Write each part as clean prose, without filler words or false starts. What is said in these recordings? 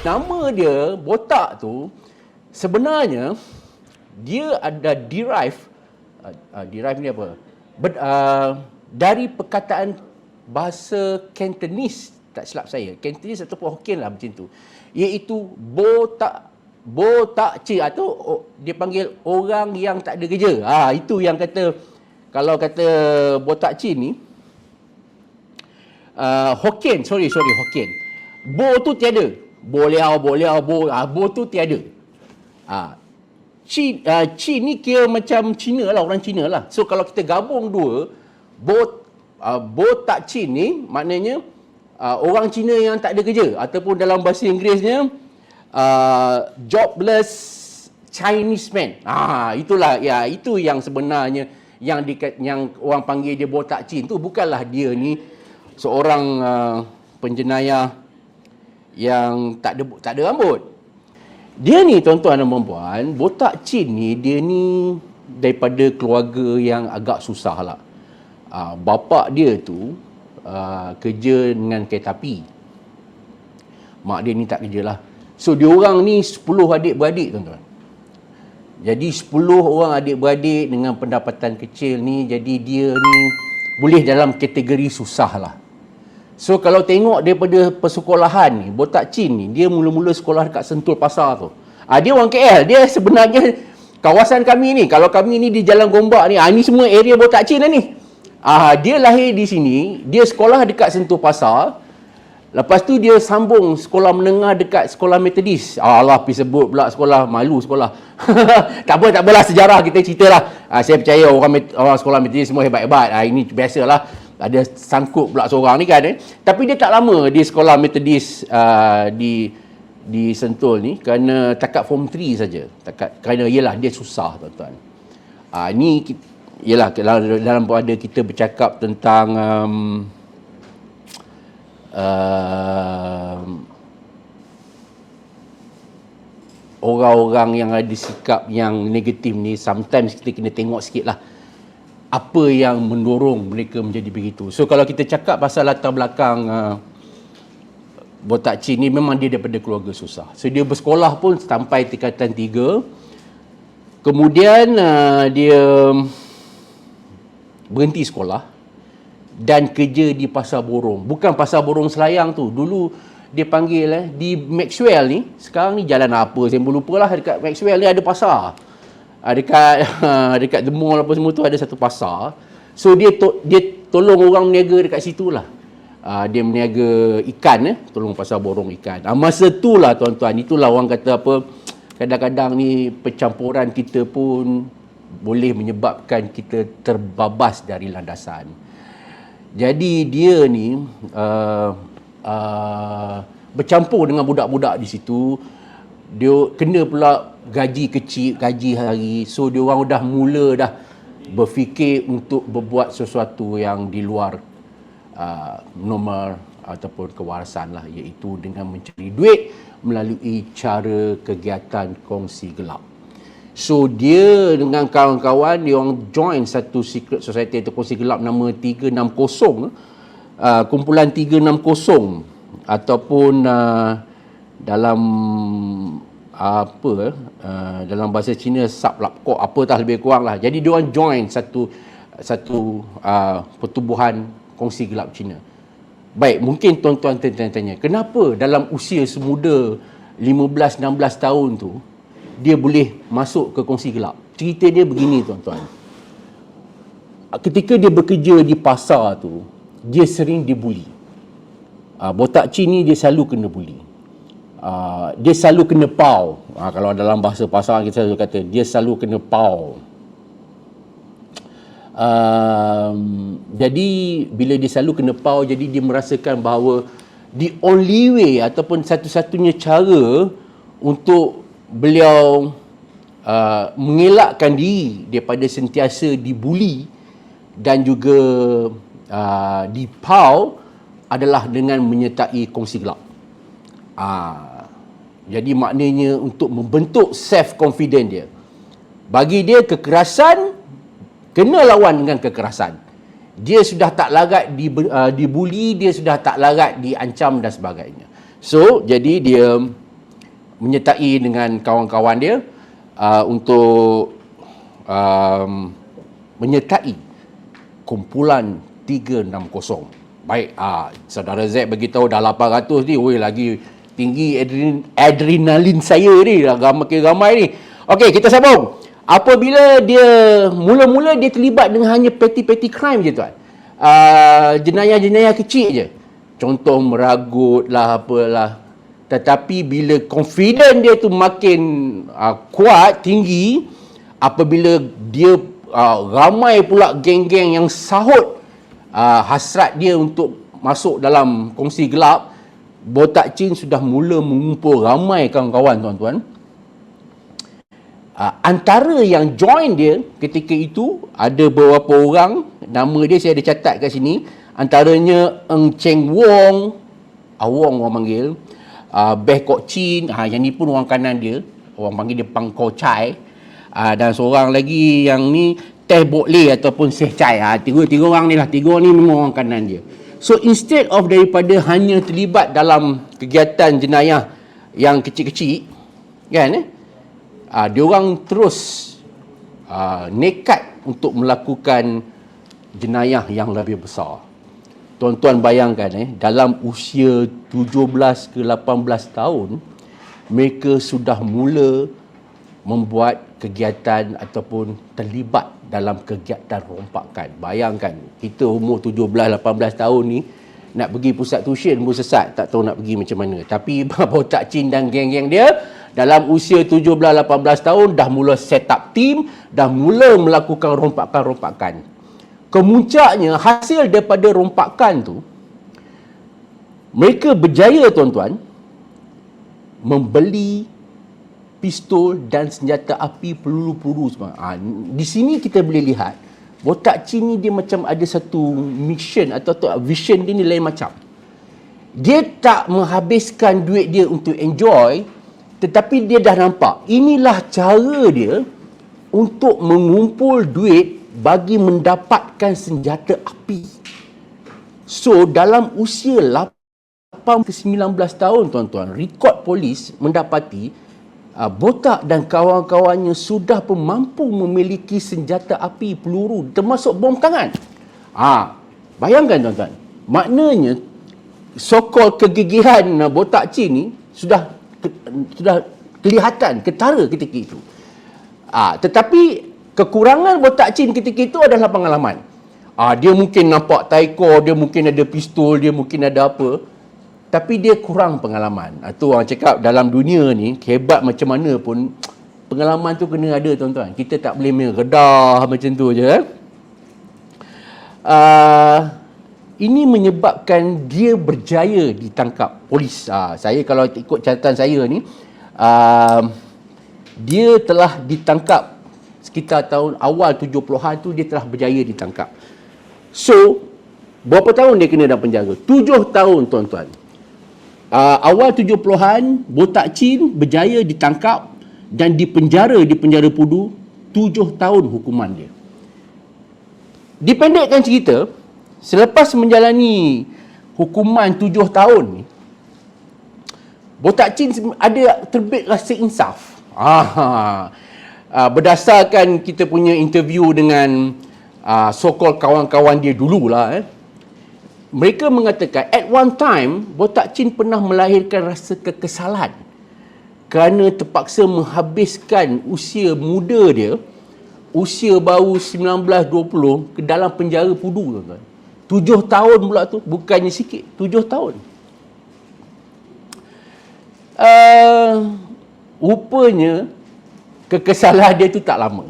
nama dia botak tu sebenarnya dia ada derive ni apa? Dari perkataan bahasa Cantonese, tak silap saya, Cantonese ataupun Hokkien lah macam tu, iaitu botak cik, atau dia panggil orang yang tak ada kerja. Itu yang kata, kalau kata botak cik ni Hokkien, Hokkien. Bo tu tiada. Bo tu tiada. Ci ni kira macam Cina lah, orang Cina lah. So kalau kita gabung dua, botak Ci ni maknanya orang Cina yang tak ada kerja, ataupun dalam bahasa Inggerisnya jobless Chinese man. Itulah ya, itu yang sebenarnya yang orang panggil dia botak Chin tu. Bukanlah dia ni seorang penjenayah yang tak ada rambut. Dia ni tuan-tuan dan puan-puan, botak Chin ni, dia ni daripada keluarga yang agak susah lah. Bapa dia tu kerja dengan kereta api. Mak dia ni tak kerja lah. So diorang ni 10 adik-beradik tuan-tuan. Jadi 10 orang adik-beradik dengan pendapatan kecil ni, jadi dia ni boleh dalam kategori susah lah. So kalau tengok daripada persekolahan ni, botak Chin ni, dia mula-mula sekolah dekat Sentul Pasar tu. Dia orang KL, dia sebenarnya kawasan kami ni, kalau kami ni di Jalan Gombak ni, ni semua area botak Chin lah ni. Dia lahir di sini, dia sekolah dekat Sentul Pasar. Lepas tu dia sambung sekolah menengah dekat sekolah Metodis. Allah, pergi sebut pula sekolah, malu sekolah. Tak apalah, sejarah kita ceritalah. Saya percaya orang sekolah Metodis semua hebat-hebat. Ini biasalah. Ada sangkut pula seorang ni kan. Tapi dia tak lama di sekolah Metodis di Sentul ni, kerana takat form 3 saja. Kerana yelah dia susah tuan-tuan. Ni yelah dalam pada kita bercakap tentang orang-orang yang ada sikap yang negatif ni, sometimes kita kena tengok sikit lah apa yang mendorong mereka menjadi begitu. So kalau kita cakap pasal latar belakang botak Chin ni, memang dia daripada keluarga susah. So dia bersekolah pun sampai tingkatan 3. Kemudian dia berhenti sekolah dan kerja di Pasar Borong. Bukan Pasar Borong Selayang tu. Dulu dia panggil di Maxwell ni. Sekarang ni jalan apa saya pun lupa lah. Dekat Maxwell ni ada pasar. Dekat The Mall apa semua tu ada satu pasar. So dia tolong orang meniaga dekat situ lah. Dia meniaga ikan, tolong Pasar Borong ikan. Masa tu lah tuan-tuan, itulah orang kata apa, kadang-kadang ni percampuran kita pun boleh menyebabkan kita terbabas dari landasan. Jadi dia ni bercampur dengan budak-budak di situ. Dia kena pula gaji kecil, gaji hari. So dia orang dah mula dah berfikir untuk berbuat sesuatu yang di luar normal ataupun kewarasan lah, iaitu dengan mencari duit melalui cara kegiatan kongsi gelap. So dia dengan kawan-kawan dia orang join satu secret society atau kongsi gelap nama 360, kumpulan 360, ataupun dalam dalam bahasa Cina Sablapkok apatah lebih kurang lah. Jadi dia orang join satu pertubuhan kongsi gelap Cina. Baik, mungkin tuan-tuan tanya, kenapa dalam usia semuda 15-16 tahun tu dia boleh masuk ke kongsi gelap? Cerita dia begini tuan-tuan. Ketika dia bekerja di pasar tu, dia sering dibuli. Botak Chin ni dia selalu kena buli. Dia selalu kena pau. Kalau dalam bahasa pasar kita selalu kata dia selalu kena pau. Jadi bila dia selalu kena pau, jadi dia merasakan bahawa the only way ataupun satu-satunya cara untuk beliau mengelakkan diri daripada sentiasa dibuli dan juga dipau adalah dengan menyertai kongsi gelap. Jadi maknanya untuk membentuk self-confidence dia. Bagi dia kekerasan kena lawan dengan kekerasan. Dia sudah tak larat dibuli, dia sudah tak larat diancam dan sebagainya. So, jadi dia menyertai dengan kawan-kawan dia untuk menyertai kumpulan 360. Baik, saudara Z beritahu dah 800 ni, weh lagi tinggi adrenalin saya ni, makin ramai ni. Okey, kita sambung. Apabila dia mula-mula dia terlibat dengan hanya petty crime je tuan. Jenayah-jenayah kecil je. Contoh meragut lah, apalah. Tetapi bila confident dia tu makin kuat, tinggi, apabila dia ramai pula geng-geng yang sahut hasrat dia untuk masuk dalam kongsi gelap, Botak Chin sudah mula mengumpul ramai kawan-kawan tuan-tuan. Antara yang join dia ketika itu ada beberapa orang, nama dia saya ada catat kat sini, antaranya Eng Cheng Wong, Wong orang panggil, Beh Kok Chin, yang ni pun orang kanan dia, orang panggil dia Pang Ko Chai, dan seorang lagi yang ni Teh Bok Le ataupun Seh Chai. Tiga orang ni lah, tiga orang ni memang orang kanan dia. So instead of daripada hanya terlibat dalam kegiatan jenayah yang kecil-kecil, kan, dia orang terus nekat untuk melakukan jenayah yang lebih besar. Tuan-tuan bayangkan, dalam usia 17 ke 18 tahun, mereka sudah mula membuat kegiatan ataupun terlibat dalam kegiatan rompakan. Bayangkan, kita umur 17-18 tahun ni, nak pergi pusat tuition pun sesat, tak tahu nak pergi macam mana. Tapi Botak Chin dan geng-geng dia, dalam usia 17-18 tahun, dah mula set up team, dah mula melakukan rompakan-rompakan. Kemuncaknya, hasil daripada rompakan tu, mereka berjaya tuan-tuan, membeli pistol dan senjata api, peluru-peluru semua. Di sini kita boleh lihat Botak Chin ni dia macam ada satu mission atau vision dia ni lain macam. Dia tak menghabiskan duit dia untuk enjoy, tetapi dia dah nampak inilah cara dia untuk mengumpul duit bagi mendapatkan senjata api. So dalam usia 8 ke 19 tahun tuan-tuan, rekod polis mendapati Botak dan kawan-kawannya sudah pun mampu memiliki senjata api, peluru, termasuk bom tangan. Bayangkan tuan-tuan, maknanya so-called kegigihan Botak Chin ni sudah kelihatan, ketara ketika itu. Tetapi kekurangan Botak Chin ketika itu adalah pengalaman. Dia mungkin nampak taiko, dia mungkin ada pistol, dia mungkin ada apa, tapi dia kurang pengalaman. Itu orang cakap dalam dunia ni, hebat macam mana pun, pengalaman tu kena ada tuan-tuan. Kita tak boleh meredah macam tu je. Ini menyebabkan dia berjaya ditangkap polis. Saya kalau ikut catatan saya ni, dia telah ditangkap sekitar tahun awal 70-an tu, dia telah berjaya ditangkap. So, berapa tahun dia kena dalam penjara? 7 tahun tuan-tuan. Awal 70-an, Botak Chin berjaya ditangkap dan di penjara Pudu 7 tahun hukuman dia. Dipendekkan cerita, selepas menjalani hukuman 7 tahun ni, Botak Chin ada terbit rasa insaf. Berdasarkan kita punya interview dengan so-called kawan-kawan dia dululah, mereka mengatakan at one time Botak Chin pernah melahirkan rasa kekesalan kerana terpaksa menghabiskan usia muda dia, usia baru 19-20 ke dalam penjara Pudu tuan-tuan. 7 tahun pula tu, bukannya sikit, 7 tahun. Rupanya kekesalan dia tu tak lama.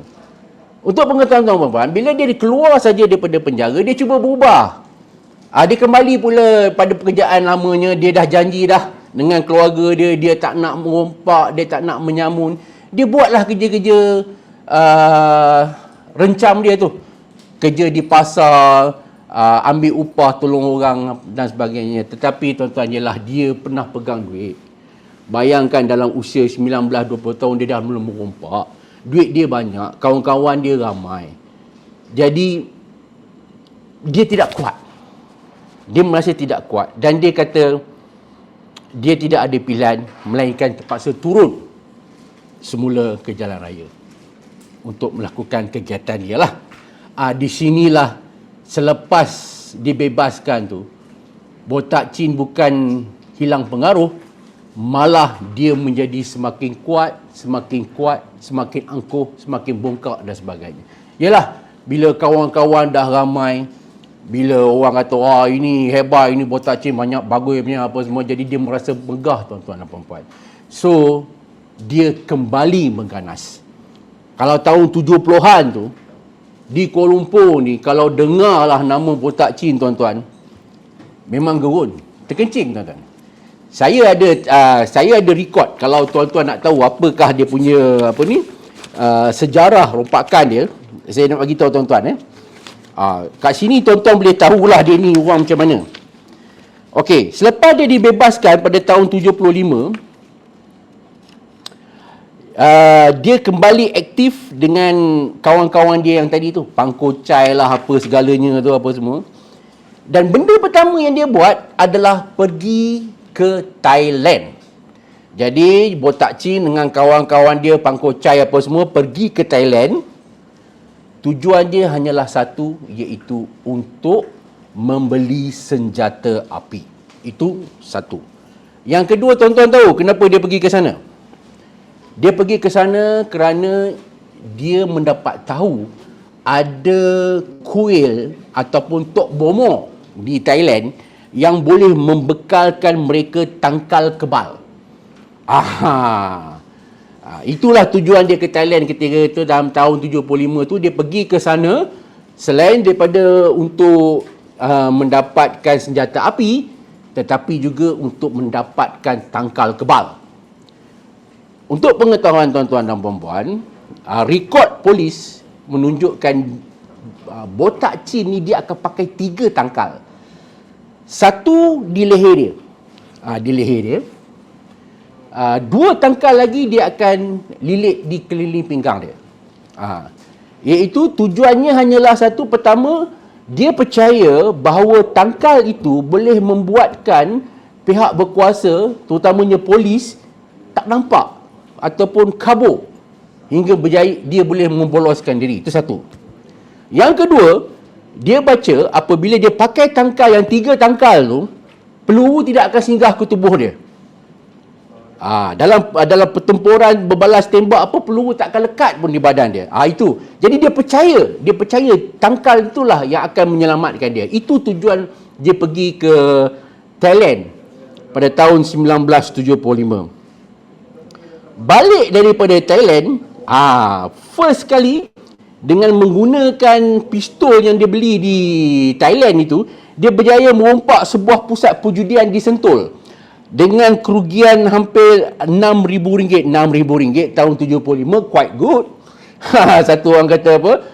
Untuk pengetahuan tuan-tuan, bila dia keluar saja daripada penjara, dia cuba berubah. Dia kembali pula pada pekerjaan lamanya. Dia dah janji dah dengan keluarga dia, dia tak nak merompak, dia tak nak menyamun. Dia buatlah kerja-kerja rencam dia tu. Kerja di pasar, ambil upah, tolong orang dan sebagainya. Tetapi tuan-tuan, ialah dia pernah pegang duit. Bayangkan dalam usia 19-20 tahun dia dah mula merompak. Duit dia banyak, kawan-kawan dia ramai. Jadi dia tidak kuat. Dia merasa tidak kuat dan dia kata dia tidak ada pilihan melainkan terpaksa turun semula ke jalan raya untuk melakukan kegiatan dia lah. Di sinilah selepas dibebaskan tu, Botak Chin bukan hilang pengaruh, malah dia menjadi semakin kuat, semakin angkuh, semakin bongkak dan sebagainya. Yalah, bila kawan-kawan dah ramai, bila orang kata, ini hebat, ini Botak Chin banyak bagus punya apa semua, jadi dia merasa megah, tuan-tuan dan puan-puan. So, dia kembali mengganas. Kalau tahun 70-an tu, di Kuala Lumpur ni, kalau dengarlah nama Botak Chin, tuan-tuan, memang gerun, terkencing, tuan-tuan. Saya ada rekod, kalau tuan-tuan nak tahu apakah dia punya sejarah rompakan dia, saya nak bagi tahu tuan-tuan. Kat sini tuan-tuan boleh tahulah dia ni orang macam mana. Okey, selepas dia dibebaskan pada tahun 75, dia kembali aktif dengan kawan-kawan dia yang tadi tu, pangkocai lah apa segalanya tu apa semua. Dan benda pertama yang dia buat adalah pergi ke Thailand. Jadi Botak Chin dengan kawan-kawan dia pangkocai apa semua pergi ke Thailand. Tujuan dia hanyalah satu, iaitu untuk membeli senjata api. Itu satu. Yang kedua, tuan-tuan tahu kenapa dia pergi ke sana? Dia pergi ke sana kerana dia mendapat tahu ada kuil ataupun tok bomo di Thailand yang boleh membekalkan mereka tangkal kebal. Itulah tujuan dia ke Thailand ketika itu dalam tahun 75 tu. Dia pergi ke sana selain daripada untuk mendapatkan senjata api, tetapi juga untuk mendapatkan tangkal kebal. Untuk pengetahuan tuan-tuan dan puan-puan, rekod polis menunjukkan Botak Chin ni dia akan pakai 3 tangkal. Satu di leher dia. Di leher dia. 2 tangkal lagi dia akan lilit di keliling pinggang dia. Iaitu tujuannya hanyalah satu. Pertama, dia percaya bahawa tangkal itu boleh membuatkan pihak berkuasa, terutamanya polis, tak nampak ataupun kabur hingga berjaya dia boleh memboloskan diri. Itu satu. Yang kedua, dia baca apabila dia pakai tangkal yang 3 tangkal tu, peluru tidak akan singgah ke tubuh dia. Dalam pertempuran berbalas tembak apa, peluru tak akan lekat pun di badan dia. Itu. Jadi dia percaya tangkal itulah yang akan menyelamatkan dia. Itu tujuan dia pergi ke Thailand pada tahun 1975. Balik daripada Thailand, first kali dengan menggunakan pistol yang dia beli di Thailand itu, dia berjaya merompak sebuah pusat perjudian di Sentul dengan kerugian hampir RM6,000. RM6,000 tahun 75, quite good. Satu orang kata apa,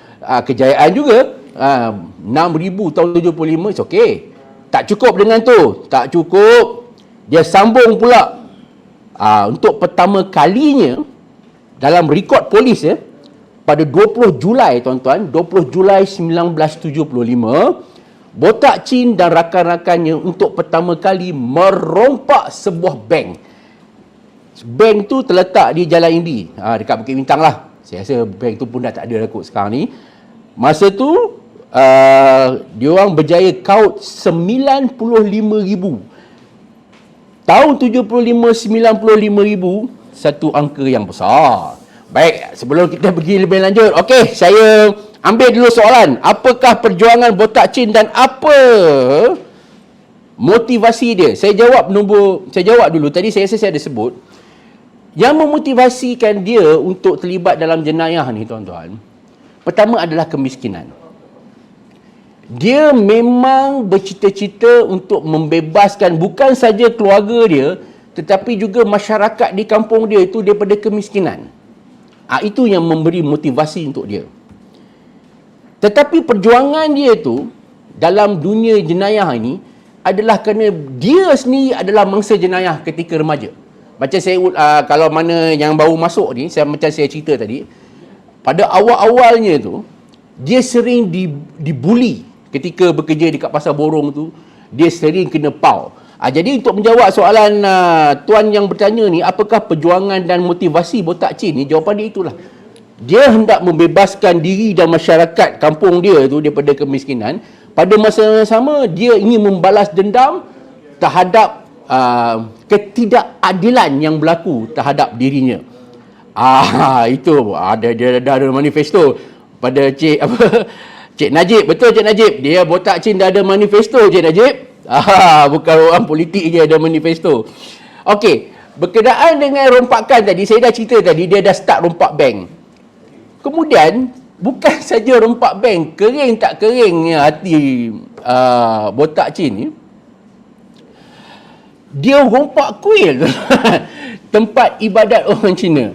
kejayaan juga. RM6,000 tahun 75, it's okay. Tak cukup dengan tu, tak cukup. Dia sambung pula. Untuk pertama kalinya dalam rekod polis pada 20 Julai tuan-tuan, 20 Julai 1975, Botak Chin dan rakan-rakannya untuk pertama kali merompak sebuah bank. Bank tu terletak di Jalan Imbi, dekat Bukit Bintang lah. Saya rasa bank tu pun dah tak ada kot sekarang ni. Masa tu diorang berjaya kaut 95,000. Tahun 75, 95,000, satu angka yang besar. Baik, sebelum kita pergi lebih lanjut, okey, saya ambil dulu soalan. Apakah perjuangan Botak Chin dan apa motivasi dia? Saya jawab dulu. Tadi saya ada sebut yang memotivasikan dia untuk terlibat dalam jenayah ni, tuan-tuan. Pertama adalah kemiskinan. Dia memang bercita-cita untuk membebaskan bukan saja keluarga dia, tetapi juga masyarakat di kampung dia itu daripada kemiskinan. Itu yang memberi motivasi untuk dia. Tetapi perjuangan dia tu dalam dunia jenayah ini adalah kerana dia sendiri adalah mangsa jenayah ketika remaja. Macam saya, kalau mana yang baru masuk ni, macam saya cerita tadi, pada awal-awalnya tu, dia sering dibuli. Ketika bekerja dekat pasar borong tu, dia sering kena pau. Jadi untuk menjawab soalan tuan yang bertanya ni, apakah perjuangan dan motivasi Botak Chin ni, jawapan dia itulah. Dia hendak membebaskan diri dan masyarakat kampung dia tu daripada kemiskinan. Pada masa yang sama, dia ingin membalas dendam terhadap ketidakadilan yang berlaku terhadap dirinya. Itu dia ada manifesto pada Cik Najib. Betul Cik Najib, dia Botak Chin dah ada manifesto Cik Najib. Bukan orang politik je ada manifesto. Okey, berkenaan dengan rompakan tadi, saya dah cerita tadi, dia dah start rompak bank. Kemudian bukan saja rompak bank, kering tak keringnya hati Botak Chin ni, dia rompak kuil tempat ibadat orang Cina,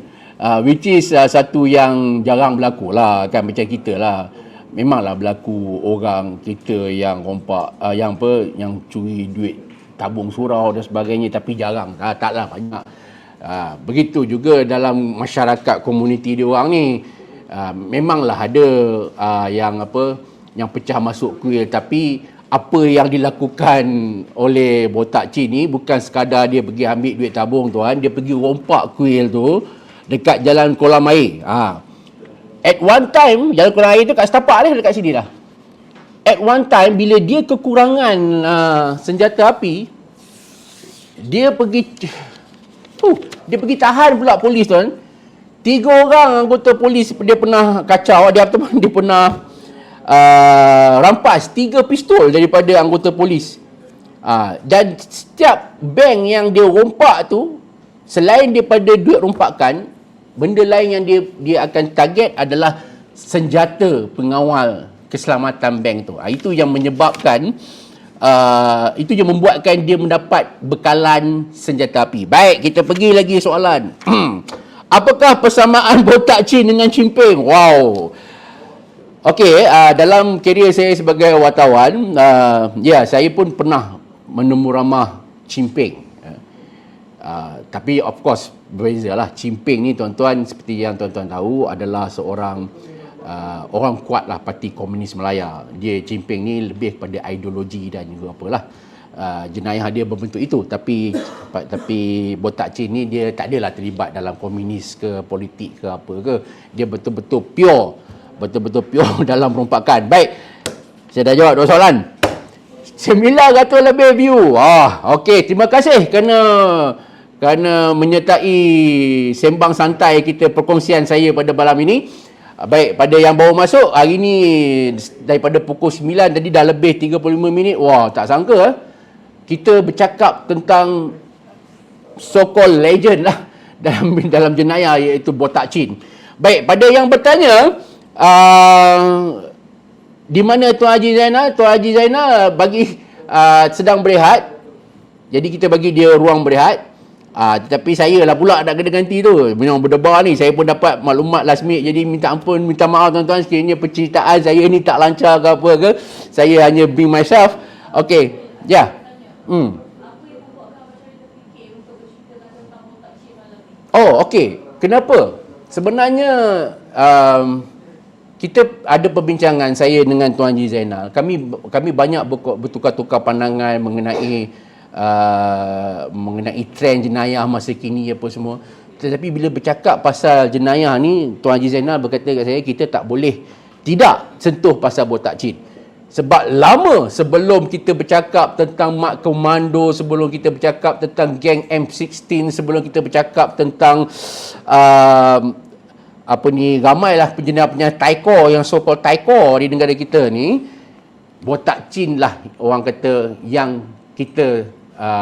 which is satu yang jarang berlaku lah kan, macam kita lah. Memanglah berlaku orang kita yang rompak, yang curi duit tabung surau dan sebagainya, tapi jarang, taklah banyak. Begitu juga dalam masyarakat komuniti dia orang ni, memanglah ada yang pecah masuk kuil, tapi apa yang dilakukan oleh Botak Chin ni bukan sekadar dia pergi ambil duit tabung tuan, dia pergi rompak kuil tu dekat jalan kolam air. At one time, jalan kolam air tu kat setapak dia, dekat sini dah. At one time, bila dia kekurangan senjata api, dia pergi tahan pula polis tuan. 3 orang anggota polis dia pernah kacau, dia pernah rampas 3 pistol daripada anggota polis. Dan setiap bank yang dia rompak tu, selain daripada duit rompakan, benda lain yang dia akan target adalah senjata pengawal keselamatan bank tu. Itu yang menyebabkan itu yang membuatkan dia mendapat bekalan senjata api. Baik, kita pergi lagi soalan. Apakah persamaan Botak Chin dengan Chimping? Wow. Okey, dalam kerjaya saya sebagai wartawan, saya pun pernah menemu ramah Chimping. Tapi of course berbeza lah. Chimping ni tuan-tuan, seperti yang tuan-tuan tahu, adalah seorang orang kuat lah Parti Komunis Malaya. Dia Chimping ni lebih kepada ideologi dan juga apalah. Jenayah dia berbentuk itu, tapi Botak Chin ni dia tak adalah terlibat dalam komunis ke politik ke apa ke. Dia betul-betul pure dalam rompakan. Baik, saya dah jawab 2 soalan. 900 lebih view. Okey, terima kasih kerana menyertai sembang santai kita, perkongsian saya pada malam ini. Baik, pada yang baru masuk hari ni, daripada pukul 9 tadi dah lebih 35 minit. Wah, tak sangka kita bercakap tentang so-called legend lah dalam jenayah, iaitu Botak Chin. Baik, pada yang bertanya, di mana Tuan Haji Zainal? Tuan Haji Zainal sedang berehat. Jadi kita bagi dia ruang berehat. Tetapi saya lah pula nak kena ganti tu. Memang berdebar ni. Saya pun dapat maklumat last minute. Jadi minta ampun, minta maaf tuan-tuan. Sekiranya penceritaan saya ni tak lancar ke apa ke. Saya hanya be myself. Okey. Ya. Oh, okey. Kenapa? Sebenarnya kita ada perbincangan saya dengan Tuan Haji Zainal. Kami banyak bertukar-tukar pandangan mengenai trend jenayah masa kini apa semua. Tetapi bila bercakap pasal jenayah ni, Tuan Haji Zainal berkata kat saya, kita tak boleh tidak sentuh pasal Botak Chin. Sebab lama sebelum kita bercakap tentang Mat Komando, sebelum kita bercakap tentang geng M16, sebelum kita bercakap tentang ramailah penjenayah-penjenayah taikor, yang so-called taikor di negara kita ni, Botak Chin lah orang kata yang kita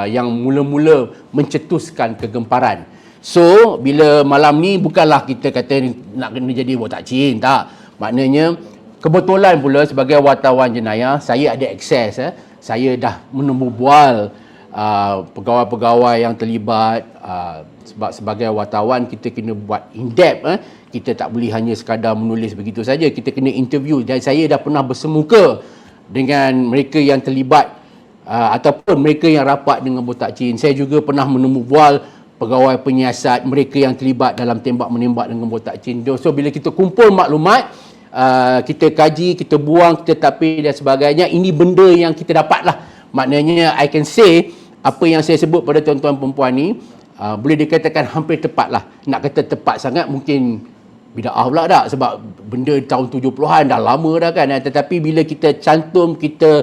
yang mula-mula mencetuskan kegemparan. So, bila malam ni bukanlah kita kata nak kena jadi Botak Chin, tak. Maknanya kebetulan pula sebagai wartawan jenayah, saya ada akses. Saya dah menemu bual pegawai-pegawai yang terlibat. Sebab sebagai wartawan kita kena buat in-depth. Kita tak boleh hanya sekadar menulis begitu saja. Kita kena interview. Dan saya dah pernah bersemuka dengan mereka yang terlibat ataupun mereka yang rapat dengan Botak Chin. Saya juga pernah menemu bual pegawai penyiasat, mereka yang terlibat dalam tembak-menembak dengan Botak Chin. So bila kita kumpul maklumat, kita kaji, kita buang, kita tapir dan sebagainya, ini benda yang kita dapat lah. Maknanya I can say apa yang saya sebut pada tuan-tuan perempuan ni, boleh dikatakan hampir tepat lah. Nak kata tepat sangat mungkin bid'ah pula tak, sebab benda tahun 70-an dah lama dah kan. Tetapi bila kita cantum, kita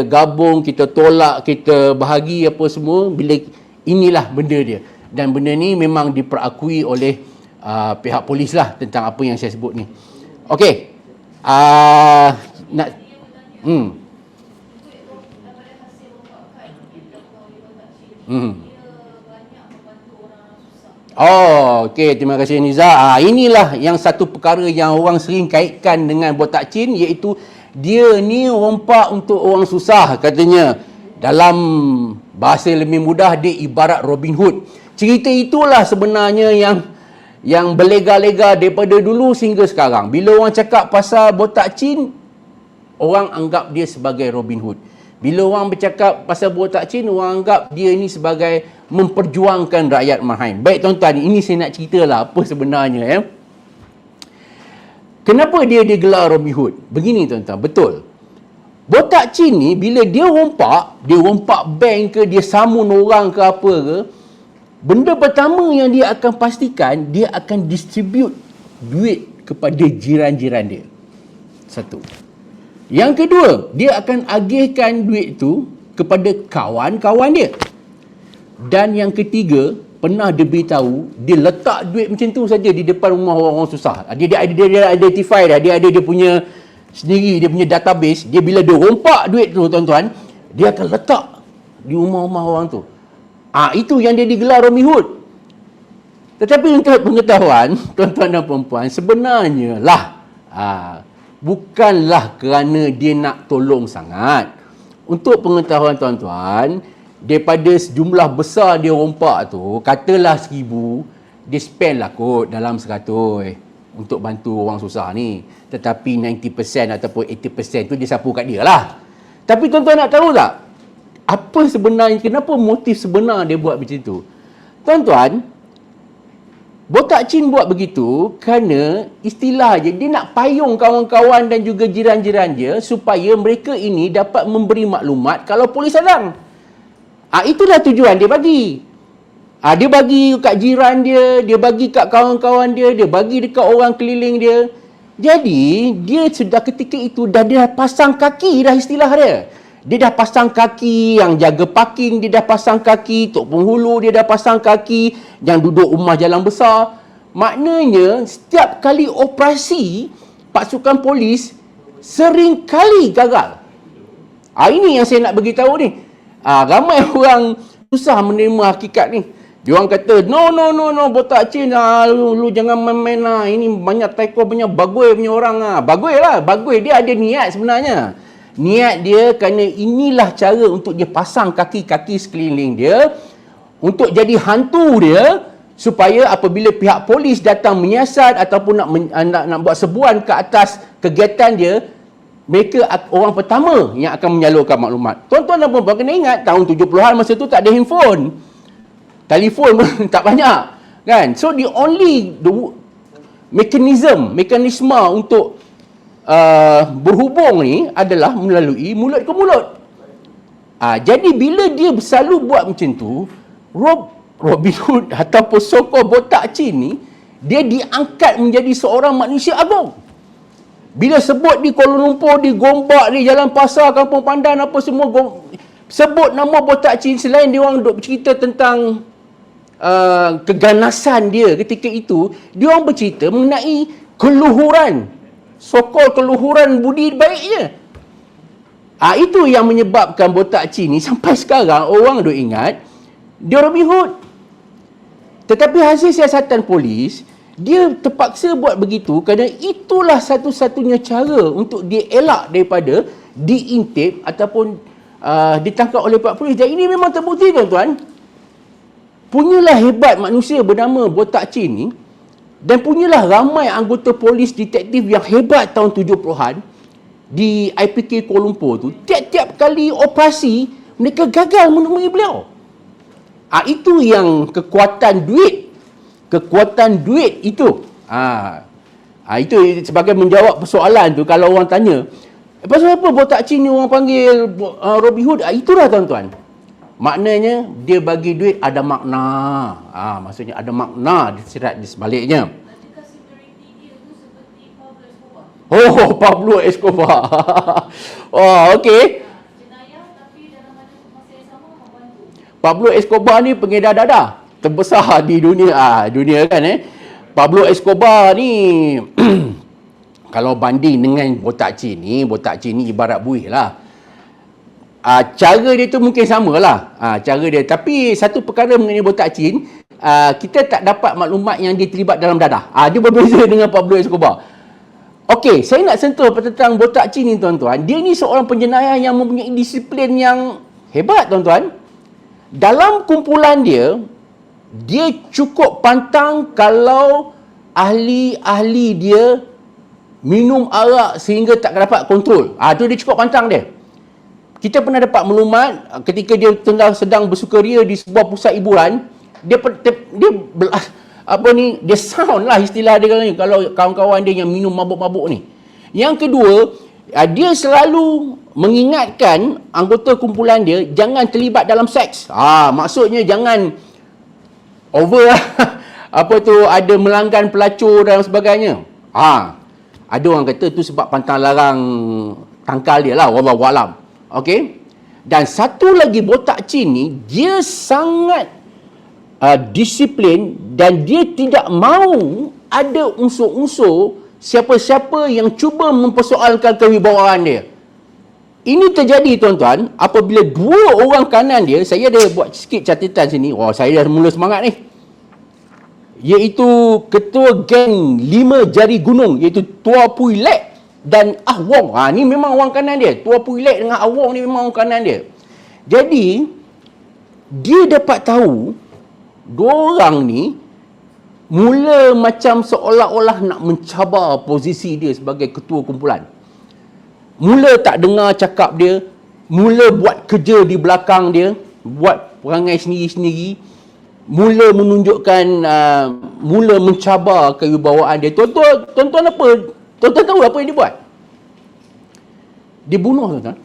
gabung, kita tolak, kita bahagi apa semua, bila inilah benda dia. Dan benda ni memang diperakui oleh pihak polis lah tentang apa yang saya sebut ni. Okey. Nak Oh, okey, terima kasih Niza. Inilah yang satu perkara yang orang sering kaitkan dengan botak chin, iaitu dia ni rompak untuk orang susah katanya. Dalam bahasa lebih mudah, dia ibarat Robin Hood. Cerita itulah sebenarnya yang berlega-lega daripada dulu sehingga sekarang. Bila orang cakap pasal botak chin, orang anggap dia sebagai Robin Hood. Bila orang bercakap pasal botak chin, orang anggap dia ni sebagai memperjuangkan rakyat Mahain. Baik tuan-tuan, ini saya nak ceritalah apa sebenarnya ya. Kenapa dia digelar Robin Hood? Begini tuan-tuan, betul. Botak chin ni bila dia rompak bank ke, dia samun orang ke apa ke, benda pertama yang dia akan pastikan, dia akan distribute duit kepada jiran-jiran dia. Satu. Yang kedua, dia akan agihkan duit tu kepada kawan-kawan dia. Dan yang ketiga, pernah dia beritahu, dia letak duit macam tu saja di depan rumah orang-orang susah. Dia identify dah, dia ada dia punya sendiri, dia punya database. Dia bila dia rompak duit tu tuan-tuan, dia akan letak di rumah-rumah orang tu. Itu yang dia digelar Robin Hood. Tetapi untuk pengetahuan tuan-tuan dan perempuan, sebenarnya lah bukanlah kerana dia nak tolong sangat. Untuk pengetahuan tuan-tuan, daripada sejumlah besar dia rompak tu, katalah 1,000, dia spend lah kot dalam 100 untuk bantu orang susah ni. Tetapi 90% ataupun 80% tu dia sapu kat dia lah. Tapi tuan-tuan nak tahu tak, apa sebenarnya, kenapa motif sebenar dia buat macam tu? Tuan-tuan, botak chin buat begitu kerana istilah je, dia nak payung kawan-kawan dan juga jiran-jiran dia supaya mereka ini dapat memberi maklumat kalau polis hadang. Itulah tujuan dia bagi. Dia bagi kat jiran dia, dia bagi kat kawan-kawan dia, dia bagi dekat orang keliling dia. Jadi, dia sudah ketika itu dia dah pasang kaki dah istilah dia. Dia dah pasang kaki yang jaga parking, dia dah pasang kaki tok penghulu, dia dah pasang kaki yang duduk rumah jalan besar. Maknanya setiap kali operasi pasukan polis sering kali gagal. Ini yang saya nak beritahu ni. Ramai orang susah menerima hakikat ni. Dia orang kata, no, botak chin, lu jangan main-main lah. Ini banyak taekwo punya bagui punya orang lah. Bagui lah, bagui. Dia ada niat sebenarnya. Niat dia kerana inilah cara untuk dia pasang kaki-kaki sekeliling dia untuk jadi hantu dia, supaya apabila pihak polis datang menyiasat ataupun nak buat sebuan ke atas kegiatan dia, mereka orang pertama yang akan menyalurkan maklumat. Tuan-tuan dan puan-puan kena ingat, tahun 70-an masa tu tak ada handphone. Telefon pun tak banyak. Kan? So the mekanisme untuk berhubung ni adalah melalui mulut ke mulut. Jadi bila dia selalu buat macam tu, Robin Hood ataupun sokong botak chin ni, dia diangkat menjadi seorang manusia agung. Bila sebut di Kuala Lumpur, di Gombak, di Jalan Pasar, Kampung Pandan, apa semua, sebut nama botak chin, selain dia orang duk bercerita tentang keganasan dia ketika itu, dia orang bercerita mengenai keluhuran, sokol keluhuran budi baiknya. Itu yang menyebabkan botak chin ni sampai sekarang orang duk ingat dia Robin Hood. Tetapi hasil siasatan polis, dia terpaksa buat begitu kerana itulah satu-satunya cara untuk dia elak daripada diintip ataupun ditangkap oleh pihak polis. Dan ini memang terbukti tuan-tuan. Punyalah hebat manusia bernama botak chin ni, dan punyalah ramai anggota polis detektif yang hebat tahun 70-an di IPK Kuala Lumpur tu, tiap-tiap kali operasi mereka gagal menemui beliau. Itu yang kekuatan duit itu. Itu sebagai menjawab persoalan tu. Kalau orang tanya, pasal apa botak chin ni orang panggil Robin Hood? Itulah tuan-tuan. Maknanya dia bagi duit ada makna. Maksudnya ada makna di sebaliknya. Adakah severity dia tu seperti Pablo Escobar? Oh, Pablo Escobar. Oh, okey. Jenayah tapi dalam masa yang sama membantu. Pablo Escobar ni pengedar dadah terbesar di dunia. Dunia kan Pablo Escobar ni kalau banding dengan botak cin ni ibarat buih lah. Cara dia tu mungkin sama lah. Cara dia. Tapi satu perkara mengenai botak cin, kita tak dapat maklumat yang dia terlibat dalam dadah. Dia berbeza dengan Pablo Escobar. Okey, saya nak sentuh tentang botak cin ni tuan-tuan. Dia ni seorang penjenayah yang mempunyai disiplin yang hebat tuan-tuan. Dalam kumpulan dia cukup pantang kalau ahli-ahli dia minum arak sehingga tak dapat kontrol. Tu dia cukup pantang dia. Kita pernah dapat maklumat ketika dia sedang bersukaria di sebuah pusat hiburan, dia sound lah istilah dia kalau kawan-kawan dia yang minum mabuk-mabuk ni. Yang kedua, dia selalu mengingatkan anggota kumpulan dia jangan terlibat dalam seks. Maksudnya jangan over ada melanggan pelacur dan sebagainya. Ada orang kata tu sebab pantang larang tangkal dia lah, wallahualam. Okey. Dan satu lagi botak cin ni, dia sangat disiplin dan dia tidak mahu ada unsur-unsur siapa-siapa yang cuba mempersoalkan kewibawaan dia. Ini terjadi tuan-tuan apabila dua orang kanan dia, saya ada buat sikit catatan sini. Saya dah mula semangat ni. Iaitu ketua geng 5 jari gunung, iaitu Tua Pui Lek dan Ah Wong. Ni memang orang kanan dia. Tua Pui Lek dengan Ah Wong ni memang orang kanan dia. Jadi dia dapat tahu dua orang ni mula macam seolah-olah nak mencabar posisi dia sebagai ketua kumpulan. Mula tak dengar cakap dia, mula buat kerja di belakang dia, buat perangai sendiri-sendiri, mula menunjukkan, mula mencabar kewibawaan dia. Tuan-tuan apa? Tuan-tuan tahu apa yang dia buat? Dia bunuh tuan-tuan.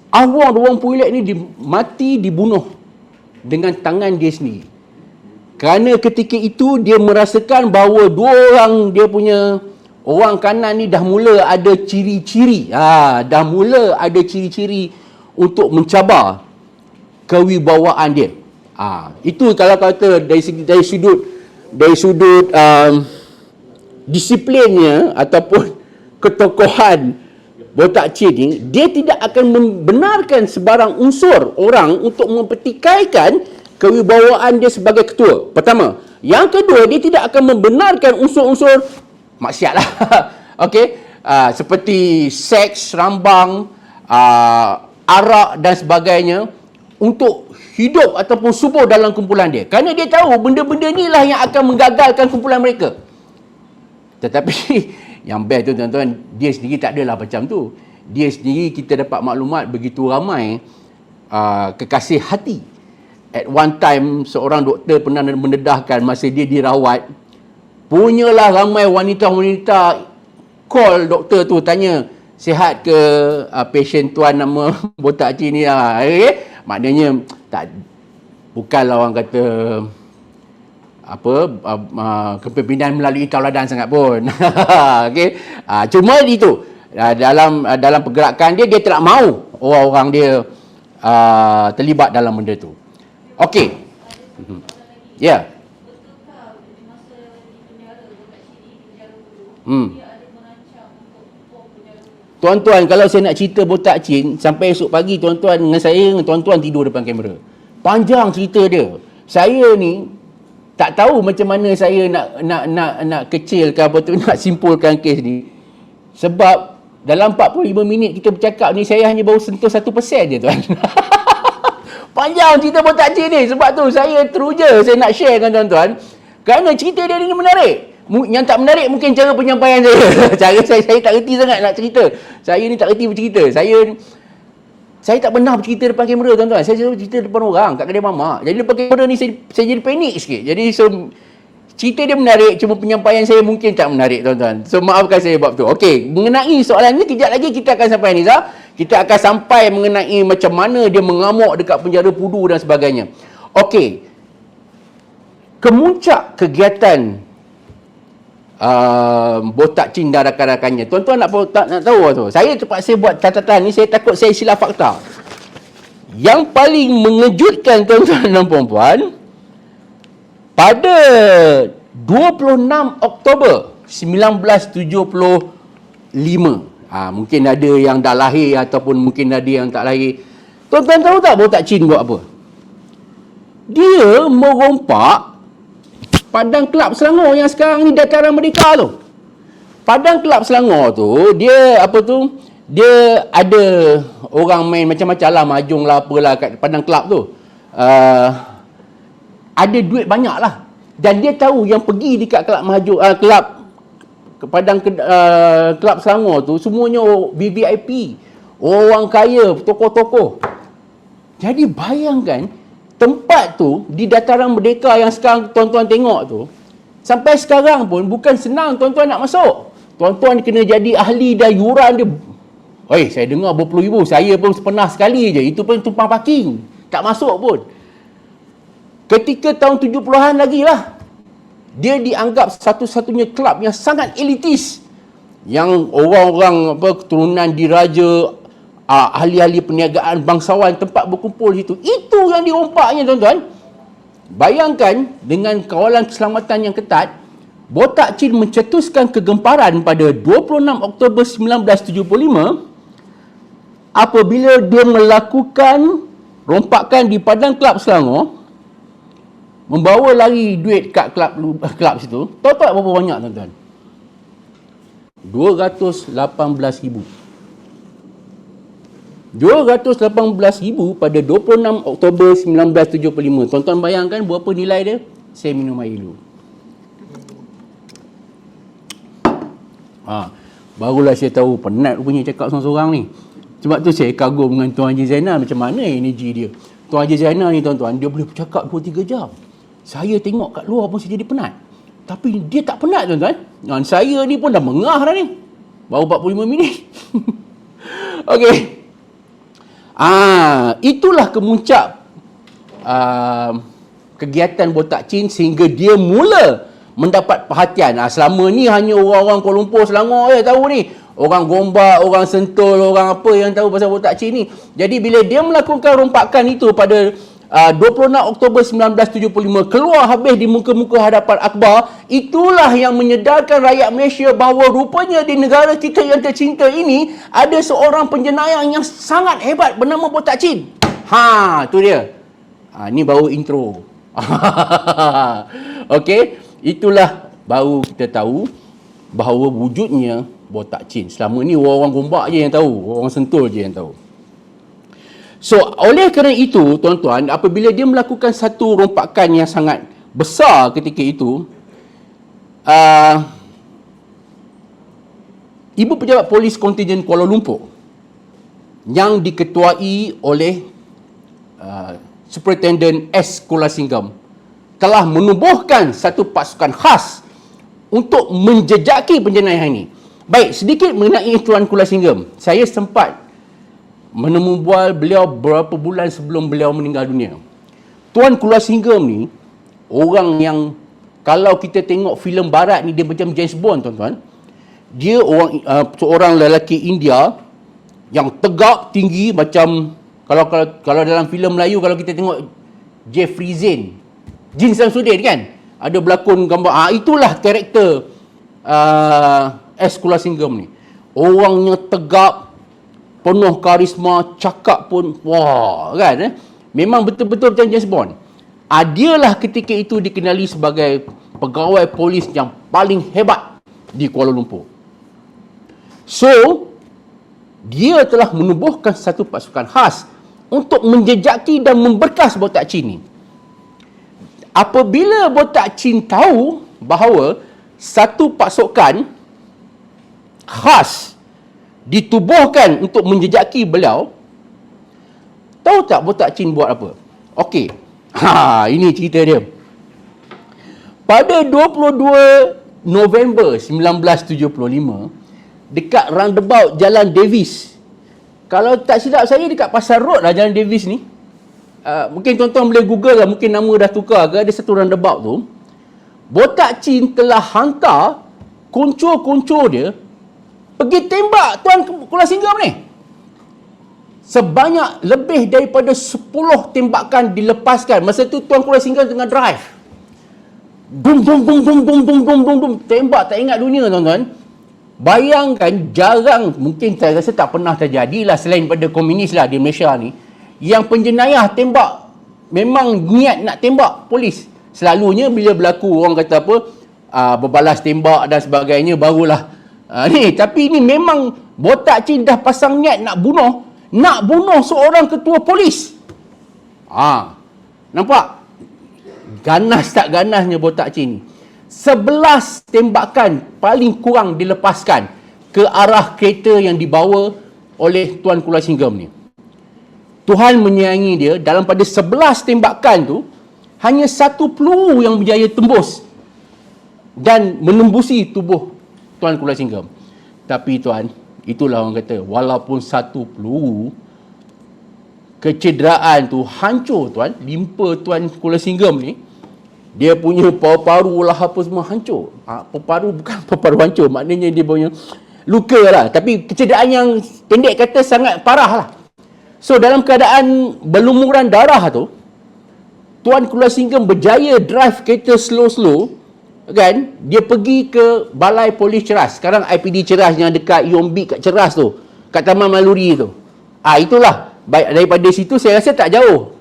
Awang Wong Pui Lek ni mati dibunuh dengan tangan dia sendiri. Kerana ketika itu dia merasakan bahawa dua orang dia punya orang kanan ni dah mula ada ciri-ciri. Dah mula ada ciri-ciri untuk mencabar kewibawaan dia. Itu kalau kata dari sudut disiplinnya ataupun ketokohan botak cin ni, dia tidak akan membenarkan sebarang unsur orang untuk mempertikaikan kewibawaan dia sebagai ketua. Pertama. Yang kedua, dia tidak akan membenarkan unsur-unsur maksiat lah. Okey, seperti seks, rambang, arak dan sebagainya untuk hidup ataupun subur dalam kumpulan dia. Kerana dia tahu benda-benda inilah yang akan menggagalkan kumpulan mereka. Tetapi yang best tu tuan-tuan, dia sendiri tak adalah macam tu. Dia sendiri kita dapat maklumat begitu ramai kekasih hati. At one time, seorang doktor pernah mendedahkan masa dia dirawat, punyalah ramai wanita-wanita call doktor tu tanya, sihat ke pasien tuan nama botak cin ni? Maknanya tak, bukanlah orang kata kepimpinan melalui tauladan sangat pun. Okey. Cuma itu dalam pergerakan dia tak mahu orang-orang dia terlibat dalam benda tu. Okey. Ya. Betulkah di masa di penjara botak cin ni, penjara dulu, dia ada merancang untuk bom penjara dulu? Tuan-tuan, kalau saya nak cerita botak cin, sampai esok pagi tuan-tuan dengan saya, tuan-tuan tidur depan kamera. Panjang cerita dia. Saya ni tak tahu macam mana saya nak kecilkan nak simpulkan kes ni. Sebab dalam 45 minit kita bercakap ni, saya hanya baru sentuh 1% je tuan. Panjang cerita botak cin ni. Sebab tu saya teruja saya nak share dengan tuan-tuan. Kerana cerita dia ni menarik. Yang tak menarik mungkin cara penyampaian saya. Cara saya tak reti sangat nak cerita. Saya ni tak reti bercerita. Saya tak pernah bercerita depan kamera tuan-tuan. Saya selalu cerita depan orang kat kedai mamak. Jadi depan kamera ni saya jadi panik sikit. Jadi cerita dia menarik, cuma penyampaian saya mungkin tak menarik, tuan-tuan. So, maafkan saya bab tu. Okey, mengenai soalan ni, kejap lagi kita akan sampai, Niza. Kita akan sampai mengenai macam mana dia mengamuk dekat penjara Pudu dan sebagainya. Okey, kemuncak kegiatan Botak Chin dan rakan-rakannya. Tuan-tuan nak tahu tu. Saya terpaksa buat catatan ni, saya takut saya silap fakta. Yang paling mengejutkan, tuan-tuan dan puan-puan, pada 26 Oktober 1975. Mungkin ada yang dah lahir ataupun mungkin ada yang tak lahir. Tuan-tuan tahu tak Botak Chin buat apa? Dia merompak Padang Kelab Selangor yang sekarang ni Dataran Merdeka tu. Padang Kelab Selangor tu, dia apa tu? Dia ada orang main macam-macam lah, mahjong lah apalah kat Padang Kelab tu. Ada duit banyak lah. Dan dia tahu yang pergi dekat kelab mahjong, kelab Padang Kelab Selangor tu semuanya VVIP. Orang kaya, tokoh-tokoh. Jadi bayangkan tempat tu di Dataran Merdeka yang sekarang tuan-tuan tengok tu, sampai sekarang pun bukan senang tuan-tuan nak masuk. Tuan-tuan kena jadi ahli dan yuran dia. Saya dengar berpuluh ribu. Saya pun pernah sekali je. Itu pun tumpang parking. Tak masuk pun. Ketika tahun 70-an lagi lah, dia dianggap satu-satunya kelab yang sangat elitis. Yang orang-orang keturunan diraja, ahli-ahli perniagaan, bangsawan tempat berkumpul situ. Itu yang dirompaknya, tuan-tuan. Bayangkan dengan kawalan keselamatan yang ketat, Botak Chin mencetuskan kegemparan pada 26 Oktober 1975 apabila dia melakukan rompakan di Padang Kelab Selangor, membawa lari duit kat kelab situ. Tahu tak berapa banyak, tuan-tuan? 218,000. 218,000 pada 26 Oktober 1975. Tuan-tuan bayangkan berapa nilai dia? Saya minum air dulu. Barulah saya tahu penat punya cakap seorang-seorang ni. Sebab tu saya kagum dengan Tuan Haji Zainal, macam mana energi dia. Tuan Haji Zainal ni, tuan-tuan, dia boleh bercakap 2-3 jam. Saya tengok kat luar pun saya jadi penat. Tapi dia tak penat, tuan-tuan. Dan saya ni pun dah mengah dah ni. Baru 45 minit. Okey. Itulah kemuncak kegiatan Botak Chin sehingga dia mula mendapat perhatian. Selama ni hanya orang-orang Kuala Lumpur, Selangor je tahu ni. Orang Gombak, orang Sentul, orang apa yang tahu pasal Botak Chin ni. Jadi bila dia melakukan rompakan itu pada 26 Oktober 1975, keluar habis di muka-muka hadapan akhbar, itulah yang menyedarkan rakyat Malaysia bahawa rupanya di negara kita yang tercinta ini ada seorang penjenayah yang sangat hebat bernama Botak Chin. Tu dia. Ni baru intro. Okey, itulah baru kita tahu bahawa wujudnya Botak Chin. Selama ni orang Gombak je yang tahu, orang Sentul je yang tahu. So, oleh kerana itu, tuan-tuan, apabila dia melakukan satu rompakan yang sangat besar ketika itu, Ibu Pejabat Polis Kontingen Kuala Lumpur yang diketuai oleh Superintendent S. Kulasinggam telah menubuhkan satu pasukan khas untuk menjejaki penjenayah ini. Baik, sedikit mengenai Tuan Kulasinggam. Saya sempat menemu bual beliau beberapa bulan sebelum beliau meninggal dunia. Tuan Kulasinggam ni orang yang kalau kita tengok filem barat ni dia macam James Bond, tuan-tuan. Dia orang seorang lelaki India yang tegak tinggi macam kalau dalam filem Melayu kalau kita tengok Jeffrey Zain, Jin Samsudin kan, ada berlakon gambar. Itulah karakter S. Kulasinggam ni. Orangnya tegak, penuh karisma, cakap pun wah kan. Memang betul-betul macam James Bond. Dialah ketika itu dikenali sebagai pegawai polis yang paling hebat di Kuala Lumpur. So, dia telah menubuhkan satu pasukan khas untuk menjejaki dan memberkas Botak Chin ni. Apabila Botak Chin tahu bahawa satu pasukan khas ditubuhkan untuk menjejaki beliau, tahu tak Botak Chin buat apa? Okey. Ini cerita dia. pada 22 November 1975 dekat roundabout Jalan Davis. Kalau tak silap saya dekat Pasar Road lah Jalan Davis ni. Mungkin tuan-tuan boleh google lah, mungkin nama dah tukar ke, ada satu roundabout tu. Botak Chin telah hantar konco-konco dia pergi tembak Tuan Kuala Singgam ni. Sebanyak lebih daripada 10 tembakan dilepaskan. Masa tu Tuan Kuala Singgam tengah drive. Dum dum dum dum dum dum dum dum dum, tembak tak ingat dunia tuan-tuan. Bayangkan, jarang, mungkin saya rasa tak pernah terjadi lah selain pada komunis lah di Malaysia ni, yang penjenayah tembak memang niat nak tembak polis. Selalunya bila berlaku orang kata apa, berbalas tembak dan sebagainya, barulah ni. Tapi ni memang Botak Chin dah pasang niat nak bunuh seorang ketua polis. Nampak ganas tak ganasnya Botak Chin ni. 11 tembakan paling kurang dilepaskan ke arah kereta yang dibawa oleh Tuan Kuala Singgam ni. Tuhan menyayangi dia, dalam pada 11 tembakan tu hanya satu peluru yang berjaya tembus dan menembusi tubuh Tuan Kuala Singgam. Tapi tuan, itulah orang kata, walaupun satu peluru, kecederaan tu hancur tuan. Limpa Tuan Kuala Singgam ni, dia punya paru-paru lah apa semua hancur. Paru-paru bukan paru-paru hancur, maknanya dia punya luka lah. Tapi kecederaan yang pendek kata sangat parah lah. So dalam keadaan berlumuran darah tu, Tuan Kuala Singgam berjaya drive kereta slow-slow, kan? Dia pergi ke Balai Polis Ceras. Sekarang IPD Ceras yang dekat Yombik kat Ceras tu, kat Taman Maluri tu. Itulah. Baik, daripada situ saya rasa tak jauh.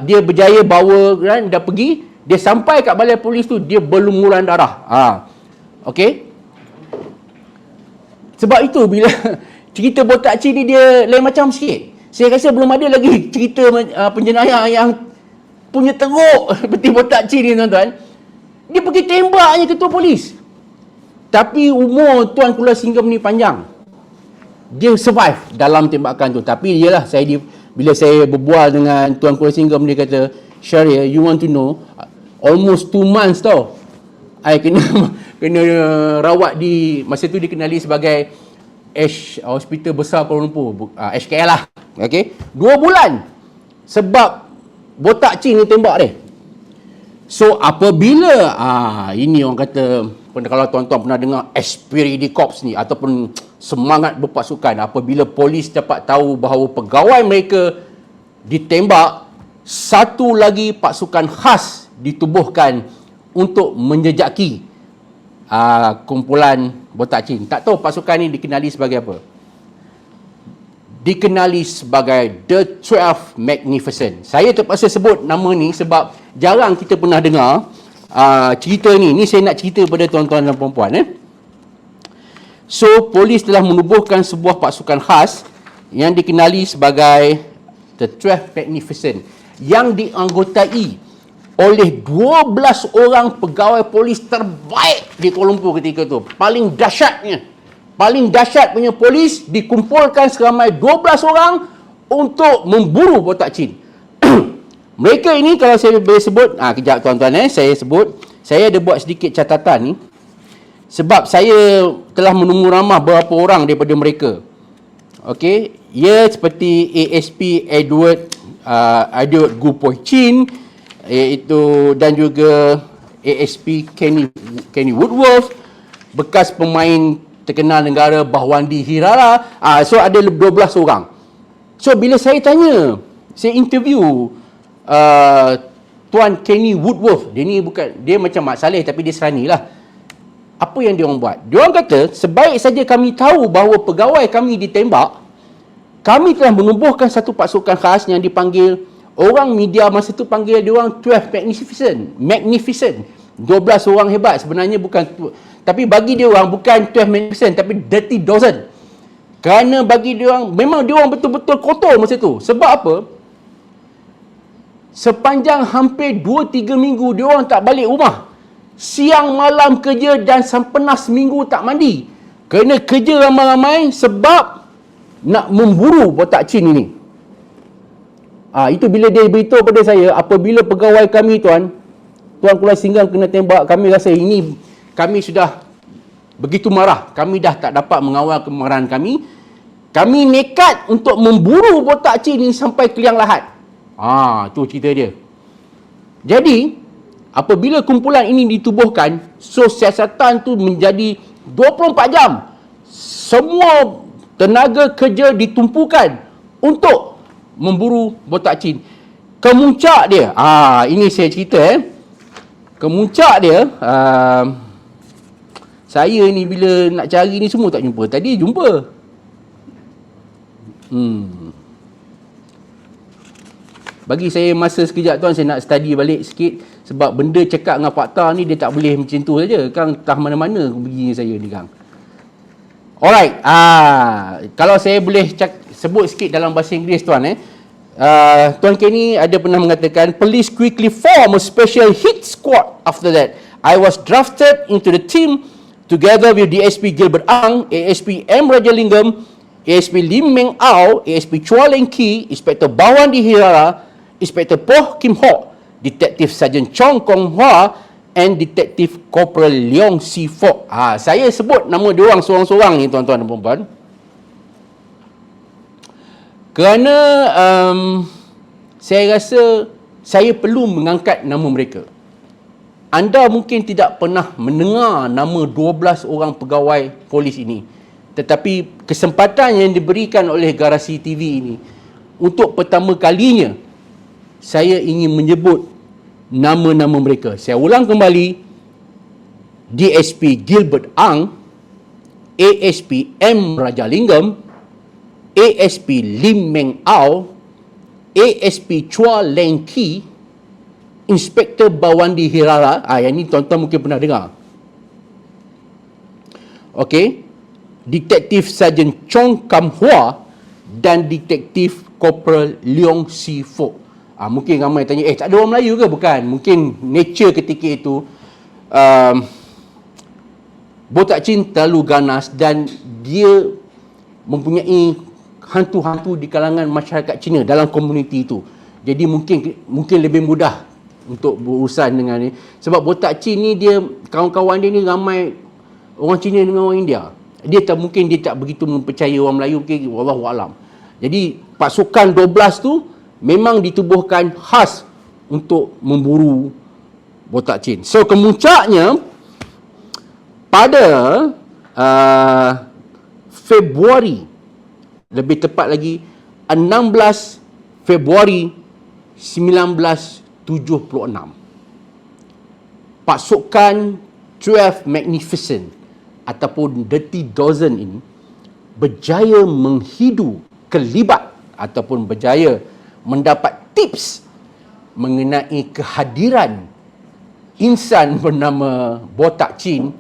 Dia berjaya bawa, kan, dah pergi, dia sampai kat Balai Polis tu, dia berlumuran darah. Okey. Sebab itu bila cerita Botak Chin ni dia lain macam sikit. Saya rasa belum ada lagi cerita penjenayah yang punya teruk seperti Botak Chin ni tuan-tuan. Dia pergi tembaknya ketua polis. Tapi umur Tuan Kuala Singgam ni panjang. Dia survive dalam tembakan tu. Tapi iyalah, bila saya berbual dengan Tuan Kuala Singgam, dia kata, Syariah, you want to know, almost 2 months tau, I kena rawat di, masa tu dikenali sebagai Hospital Besar Kuala Lumpur, HKL lah. Okay? 2 bulan. Sebab Botak Chin ni tembak dia. So apabila ini orang kata, kalau tuan-tuan pernah dengar Esprit Corps ni ataupun semangat berpasukan, apabila polis dapat tahu bahawa pegawai mereka ditembak, satu lagi pasukan khas ditubuhkan untuk menjejaki kumpulan Botak Chin. Tak tahu pasukan ni dikenali sebagai apa? Dikenali sebagai The 12 Magnificent. Saya terpaksa sebut nama ni sebab jarang kita pernah dengar cerita ni. Ni saya nak cerita pada tuan-tuan dan puan-puan. So, polis telah menubuhkan sebuah pasukan khas yang dikenali sebagai The 12 Magnificent, yang dianggotai oleh 12 orang pegawai polis terbaik di Kuala Lumpur ketika tu. Paling dahsyat punya polis dikumpulkan seramai 12 orang untuk memburu Botak Chin. Mereka ini, kalau saya boleh sebut, kejap tuan-tuan, saya sebut, saya ada buat sedikit catatan ni sebab saya telah menemu nama beberapa orang daripada mereka. Okey, ia seperti ASP Edward Gu Poi Chin, iaitu, dan juga ASP Kenny Woodworth, bekas pemain terkenal negara Bahwandi Hirara. So ada 12 orang. So bila saya tanya, saya interview Tuan Kenny Woodworth, dia macam Mak Saleh tapi dia serani lah. Apa yang dia orang buat? Dia orang kata, sebaik saja kami tahu bahawa pegawai kami ditembak, kami telah menubuhkan satu pasukan khas yang dipanggil, orang media masa tu panggil dia orang 12 Magnificent. 12 orang hebat. Sebenarnya bukan, tapi bagi dia orang bukan 12 Magnificent, tapi Dirty Dozen. Kerana bagi dia orang, memang dia orang betul-betul kotor masa tu. Sebab apa? Sepanjang hampir 2-3 minggu dia orang tak balik rumah. Siang malam kerja dan pernah seminggu tak mandi. Kena kerja ramai-ramai sebab nak memburu Botak Chin ini. Itu bila dia beritahu pada saya, apabila pegawai kami tuan Tuan Kulai Singgam kena tembak. Kami rasa ini, kami sudah begitu marah. Kami dah tak dapat mengawal kemarahan kami. Kami nekat untuk memburu botak cin ni sampai ke liang lahat. Tu cerita dia. Jadi, apabila kumpulan ini ditubuhkan, so siasatan tu menjadi 24 jam. Semua tenaga kerja ditumpukan untuk memburu botak cin. Kemuncak dia, ini saya cerita kemuncak dia, saya ni bila nak cari ni semua tak jumpa. Tadi jumpa. Bagi saya masa sekejap tuan, saya nak study balik sikit. Sebab benda cakap dengan fakta ni dia tak boleh macam tu saja. Kang entah mana-mana begini saya ni Kang. Alright. Kalau saya boleh sebut sikit dalam bahasa Inggeris tuan Tuan Kenny ada pernah mengatakan, police quickly form a special hit squad after that. I was drafted into the team together with DSP Gilbert Ang, ASP M. Rajalingam, ASP Lim Meng Au, ASP Chua Leng Ki, Inspektor Bawan di Hirara, Inspektor Poh Kim Hock, Detektif Sarjan Chong Kong Hua, and Detektif Corporal Leong Si Fok. Saya sebut nama diorang seorang-seorang ni tuan-tuan dan puan-puan. Kerana saya rasa saya perlu mengangkat nama mereka. Anda mungkin tidak pernah mendengar nama 12 orang pegawai polis ini. Tetapi kesempatan yang diberikan oleh Garasi TV ini, untuk pertama kalinya, saya ingin menyebut nama-nama mereka. Saya ulang kembali. DSP Gilbert Ang, ASP M. Rajalingam, ASP Lim Meng Au, ASP Chua Leng Ki, Inspektor Bawandi Hirara. Yang ni tuan-tuan mungkin pernah dengar. Okey. Detektif Sarjan Chong Kam Hua dan Detektif Corporal Leong Si Fok. Mungkin ramai tanya, tak ada orang Melayu ke? Bukan. Mungkin nature ketika itu botak cin terlalu ganas dan dia mempunyai hantu-hantu di kalangan masyarakat Cina dalam komuniti itu. Jadi mungkin lebih mudah untuk berurusan dengan ni. Sebab botak cin ni dia, kawan-kawan dia ni ramai orang Cina dengan orang India. Dia tak begitu mempercayai orang Melayu, mungkin wallahualam. Jadi pasukan 12 tu memang ditubuhkan khas untuk memburu botak cin. So kemuncaknya pada Februari, lebih tepat lagi 16 Februari 1976, pasukan 12 Magnificent ataupun Dirty Dozen ini berjaya menghidu, kelibat ataupun berjaya mendapat tips mengenai kehadiran insan bernama botak cin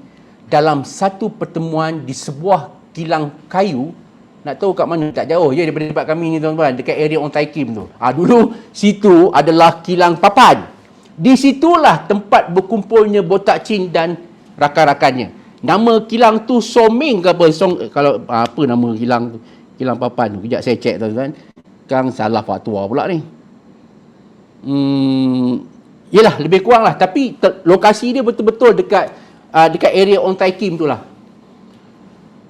dalam satu pertemuan di sebuah kilang kayu. Nak tahu kat mana? Tak jauh je daripada tempat kami ni tuan-tuan, dekat area Ontai Kim tu. Dulu situ adalah kilang papan. Di situlah tempat berkumpulnya botak cin dan rakan-rakannya. Nama kilang tu Soming ke apa? Kalau apa nama kilang tu? Kilang papan tu. Kejap saya cek tuan-tuan. Kang salah fatwa pula ni. Yelah, lebih kurang lah. Tapi lokasi dia betul-betul dekat area Ontai Kim tu lah.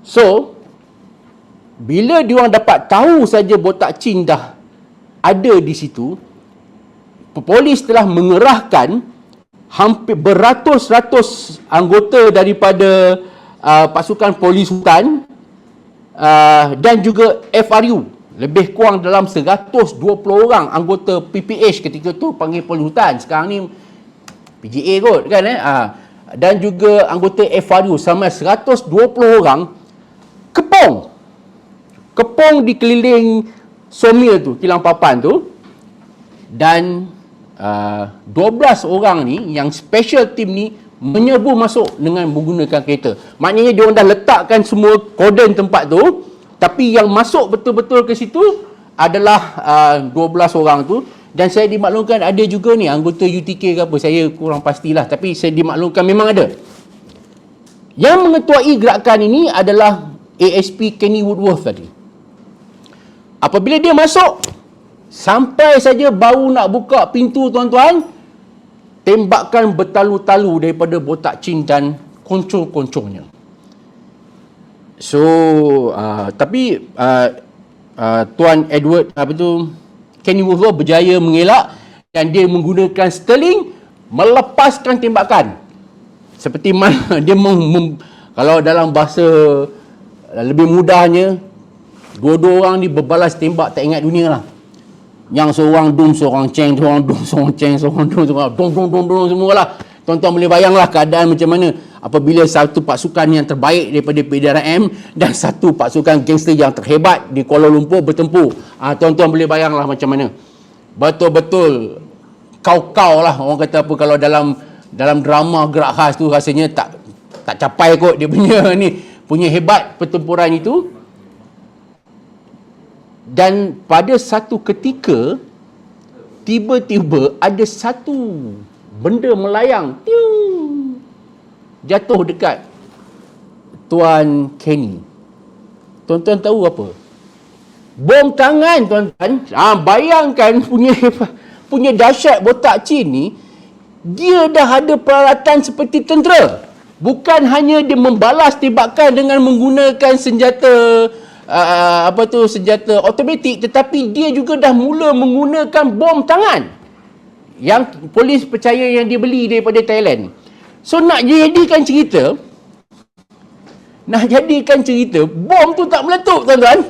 So, bila diorang dapat tahu saja botak cin dah ada di situ, polis telah mengerahkan hampir beratus-ratus anggota daripada pasukan polis hutan dan juga FRU. Lebih kurang dalam 120 orang anggota PPH ketika tu, panggil polis hutan. Sekarang ni PGA kot kan dan juga anggota FRU sama 120 orang kepong di keliling Somil tu, kilang papan tu. Dan 12 orang ni, yang special team ni, menyerbu masuk dengan menggunakan kereta. Maknanya dia orang dah letakkan semua korden tempat tu, tapi yang masuk betul-betul ke situ adalah 12 orang tu. Dan saya dimaklumkan ada juga ni anggota UTK ke apa, saya kurang pastilah, tapi saya dimaklumkan memang ada. Yang mengetuai gerakan ini adalah ASP Kenny Woodworth tadi. Apabila dia masuk, sampai saja baru nak buka pintu tuan-tuan, tembakan bertalu-talu daripada botak cin dan koncong-koncongnya. So, tapi Tuan Edward Kenny Woodward berjaya mengelak dan dia menggunakan Sterling melepaskan tembakan. Seperti mana dia kalau dalam bahasa lebih mudahnya, dua-dua orang ni berbalas tembak tak ingat dunia lah. Yang seorang dum, seorang ceng, seorang dum, seorang ceng, seorang dum, seorang dum semua lah. Tuan-tuan boleh bayanglah keadaan macam mana apabila satu pasukan yang terbaik daripada PDRM dan satu pasukan gangster yang terhebat di Kuala Lumpur bertempur. Tuan-tuan boleh bayanglah macam mana. Betul-betul kau-kau lah orang kata apa, kalau dalam drama gerak khas tu rasanya tak capai kot dia punya ni, punya hebat pertempuran itu. Dan pada satu ketika tiba-tiba ada satu benda melayang jatuh dekat Tuan Kenny. Tuan-tuan tahu apa? Bom tangan, tuan-tuan. Bayangkan punya dahsyat botak cin ni, dia dah ada peralatan seperti tentera. Bukan hanya dia membalas tembakan dengan menggunakan senjata senjata automatik, tetapi dia juga dah mula menggunakan bom tangan yang polis percaya yang dia beli daripada Thailand. So nak jadikan cerita, bom tu tak meletup, tuan-tuan.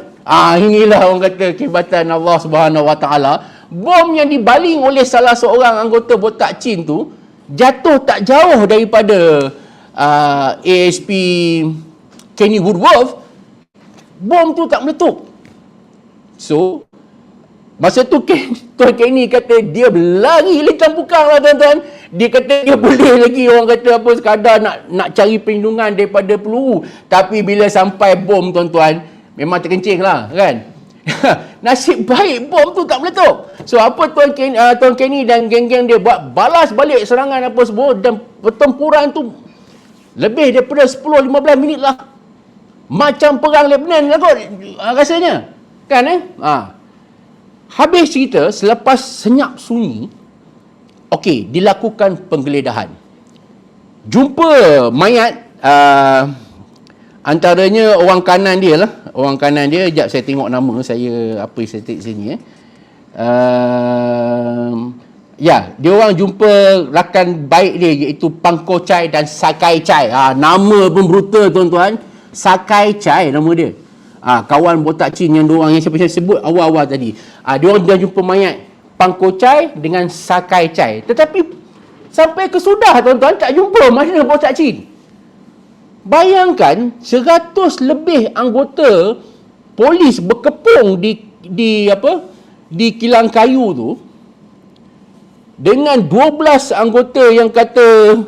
Inilah orang kata kehebatan Allah Subhanahu Wa Taala. Bom yang dibaling oleh salah seorang anggota botak cin tu jatuh tak jauh daripada ASP Kenny Woodward. Bom tu tak meletup. So masa tu Tuan Kenny kata dia lari litang pukang lah, tuan-tuan. Dia kata dia boleh lagi orang kata apa sekadar nak cari perlindungan daripada peluru. Tapi bila sampai bom, tuan-tuan, memang terkencing lah kan. Nasib baik bom tu tak meletup. So apa Tuan Kenny dan geng-geng dia buat, balas balik serangan apa semua, dan pertempuran tu lebih daripada 10-15 minit lah. Macam perang Lebanon lah kot rasanya. Kan Habis cerita, selepas senyap sunyi, okey, dilakukan penggeledahan. Jumpa mayat, antaranya orang kanan dia lah. Orang kanan dia, sekejap saya tengok nama saya, apa saya take sini dia orang jumpa rakan baik dia, iaitu Pangko Chai dan Sakai Chai. Nama pun brutal, tuan-tuan. Sakai Chai nama dia. Kawan botak cin yang diorang yang saya sebut awal-awal tadi. Diorang dah jumpa mayat Pangko Chai dengan Sakai Chai. Tetapi sampai ke sudah, tuan-tuan, tak jumpa mana botak cin. Bayangkan 100 lebih anggota polis berkepung di kilang kayu tu, dengan 12 anggota yang kata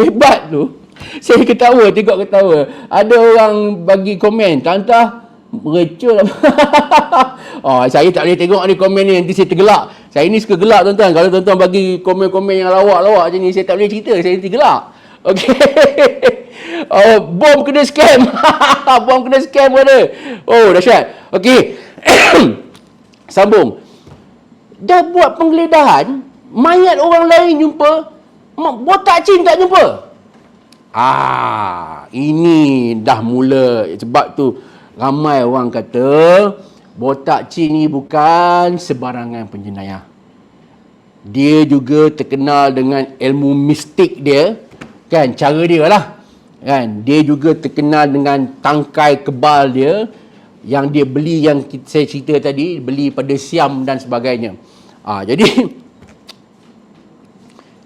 hebat tu. Saya tengok ketawa. Ada orang bagi komen, "Tantah merecul." Saya tak boleh tengok ni komen ni, nanti saya tergelak. Saya ni suka gelak, tuan-tuan. Kalau tuan-tuan bagi komen-komen yang lawak-lawak macam ni, saya tak boleh cerita, saya nanti gelak. Okey. Bom kena scam. Bom kena scam ada. Dahsyat. Okey. Sambung. Dah buat penggeledahan, mayat orang lain jumpa, botak cin tak jumpa. Ini dah mula. Sebab tu ramai orang kata botak cin ni bukan sebarangan penjenayah. Dia juga terkenal dengan ilmu mistik dia, kan, cara dia lah, kan. Dia juga terkenal dengan tangkai kebal dia yang dia beli, yang saya cerita tadi, beli pada Siam dan sebagainya. Jadi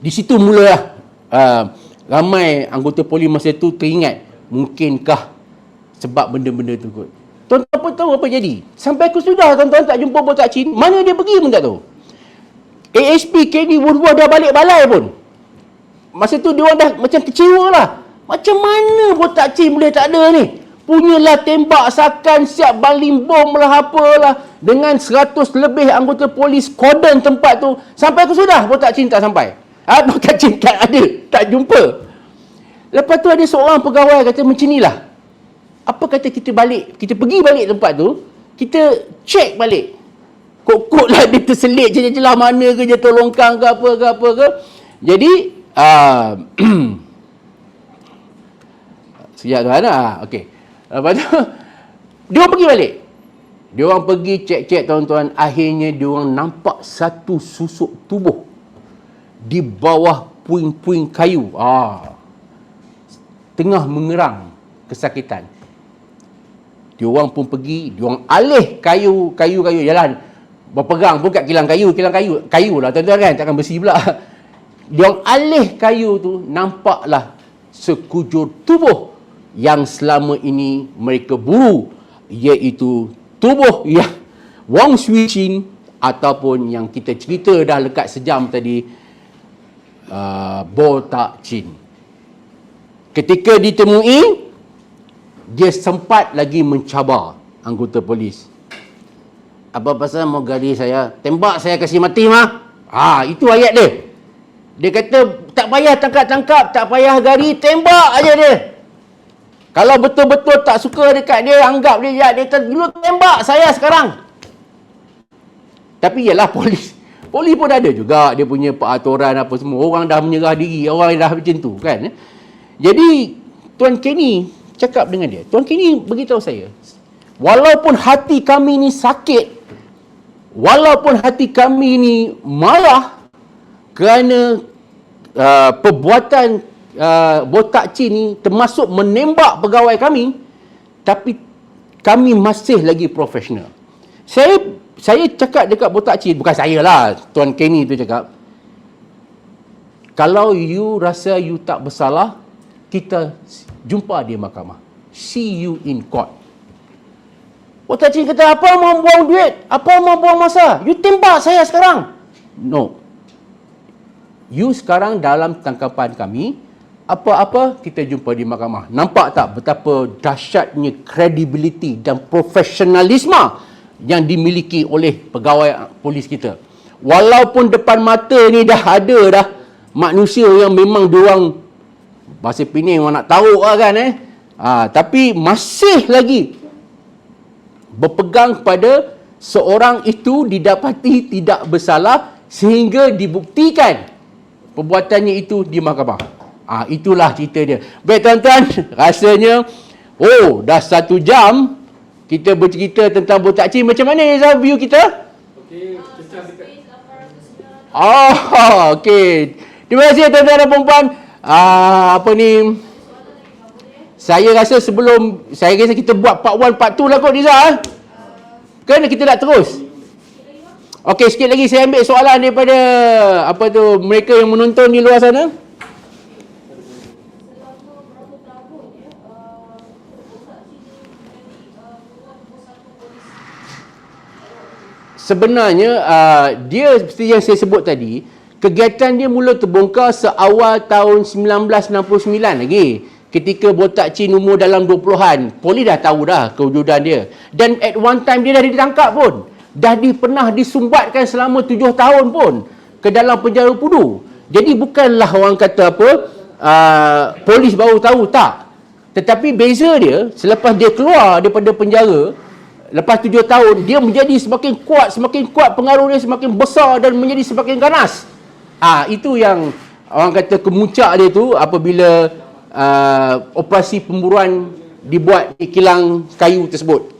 di situ mulalah ramai anggota polis masa tu teringat, mungkinkah sebab benda-benda tu kot. Tuan-tuan pun tahu apa jadi. Sampai ke sudah, tuan-tuan, tak jumpa botak cin. Mana dia pergi pun tak tahu. ASP Kenny Woodward dah balik balai pun. Masa tu dia orang dah macam kecewa lah. Macam mana botak cin boleh tak ada ni? Punyalah tembak sakan, siap baling bom lah, apalah. Dengan 100 lebih anggota polis cordon tempat tu. Sampai ke sudah, botak cin tak sampai. Botak cin tak ada, tak jumpa. Lepas tu ada seorang pegawai kata macam ni lah. Apa kata kita pergi balik tempat tu, kita check balik. Kok-kok lah dia terselit je lah, mana ke, jatuh longkang ke apa ke. Jadi sekejap tuan okey. Lepas tu dia orang pergi balik. Dia orang pergi cek-cek tuan-tuan, akhirnya dia orang nampak satu susuk tubuh di bawah puing-puing kayu. Tengah mengerang kesakitan. Dia orang pun pergi, dia orang alih kayu jalan. Berpegang pun kat kilang kayu lah tuan-tuan kan, takkan besi pula. Dia orang alih kayu tu, nampaklah sekujur tubuh yang selama ini mereka buru, iaitu tubuh yang Wong Swee Chin ataupun yang kita cerita dah lekat sejam tadi, Botak Chin. Ketika ditemui, dia sempat lagi mencabar anggota polis. Apa pasal mau gali saya? Tembak saya kasih mati mah. Itu ayat dia. Dia kata tak payah tangkap-tangkap, tak payah gali, tembak aja dia. Kalau betul-betul tak suka dekat dia, anggap dia dulu tembak saya sekarang. Tapi yalah polis pun ada juga dia punya peraturan apa semua. Orang dah menyerah diri, orang dah macam tu kan. Jadi Tuan Kenny cakap dengan dia. Tuan Kenny beritahu saya, walaupun hati kami ni sakit, walaupun hati kami ni marah kerana perbuatan Botak Chin ni termasuk menembak pegawai kami, tapi kami masih lagi profesional. Saya cakap dekat Botak Chin, bukan saya lah, Tuan Kenny tu cakap, kalau you rasa you tak bersalah, kita jumpa di mahkamah. See you in court. Botak Chin kata, apa mau buang duit? Apa mau buang masa? You tembak saya sekarang. No. You sekarang dalam tangkapan kami, apa-apa kita jumpa di mahkamah. Nampak tak betapa dahsyatnya kredibiliti dan profesionalisme yang dimiliki oleh pegawai polis kita. Walaupun depan mata ni dah ada dah manusia yang memang diorang bahasa Pening orang nak tahu lah kan tapi masih lagi berpegang pada seorang itu didapati tidak bersalah sehingga dibuktikan perbuatannya itu di mahkamah. Itulah cerita dia. Baik tuan-tuan, rasanya dah 1 jam kita bercerita tentang Botak Chin. Macam mana Izal view kita? Okey, pecah dekat. Okey. Terima kasih tuan-tuan dan puan-puan. Saya rasa kita buat part 1 part 2 lah kot Izal. Kan kita nak terus? Okey, sikit lagi saya ambil soalan daripada mereka yang menonton di luar sana. Sebenarnya dia seperti yang saya sebut tadi, kegiatan dia mula terbongkar seawal tahun 1999 lagi. Ketika Botak Chin umur dalam 20-an, polis dah tahu dah kewujudan dia. Dan at one time dia dah ditangkap pun. Dah pernah disumbatkan selama 7 tahun pun ke dalam penjara Pudu. Jadi bukanlah orang kata polis baru tahu, tak. Tetapi beza dia, selepas dia keluar daripada penjara, lepas 7 tahun, dia menjadi semakin kuat pengaruh dia semakin besar dan menjadi semakin ganas. Itu yang orang kata kemuncak dia tu apabila operasi pemburuan dibuat di kilang kayu tersebut.